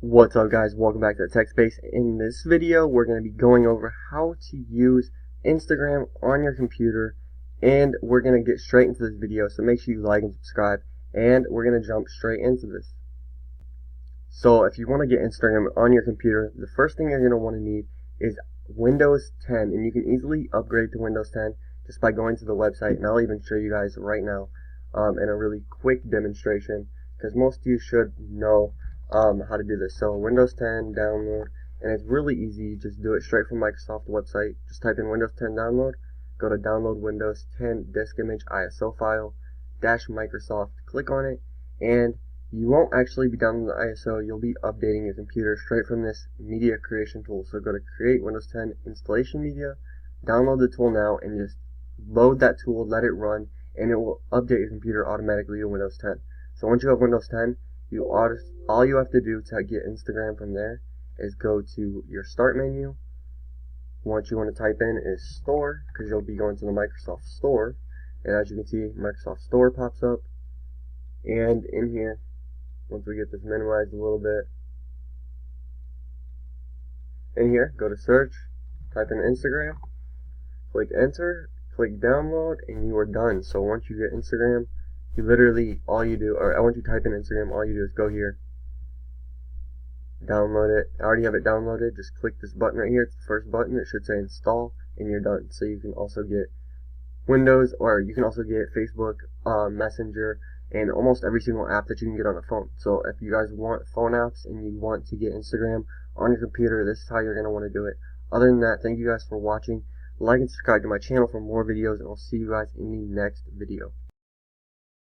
What's up guys, welcome back to TheTechSpace. In this video we're going to be going over how to use Instagram on your computer, and we're going to get straight into this video, so make sure you like and subscribe, and we're going to jump straight into this. So if you want to get Instagram on your computer, the first thing you're going to want to need is Windows 10, and you can easily upgrade to Windows 10 just by going to the website, and I'll even show you guys right now in a really quick demonstration, because most of you should know how to do this. So Windows 10 download, and it's really easy. You just do it straight from Microsoft website. Just type in Windows 10 download, go to download Windows 10 disk image ISO file dash Microsoft, click on it, and you won't actually be downloading the ISO, you'll be updating your computer straight from this media creation tool. So go to create Windows 10 installation media, download the tool now, and just load that tool, let it run, and it will update your computer automatically to Windows 10. So once you have Windows 10, all you have to do to get Instagram from there is go to your start menu. What you want to type in is store, because you'll be going to the Microsoft Store, and as you can see, Microsoft Store pops up. And in here, once we get this minimized a little bit, in here, go to search, type in Instagram, click enter, click download, and you are done. So once you get Instagram, you literally, once you type in Instagram, all you do is go here, download it. I already have it downloaded. Just click this button right here. It's the first button. It should say install, and you're done. So you can also get Windows, or you can also get Facebook, Messenger, and almost every single app that you can get on a phone. So if you guys want phone apps and you want to get Instagram on your computer, this is how you're going to want to do it. Other than that, thank you guys for watching. Like and subscribe to my channel for more videos, and I'll see you guys in the next video.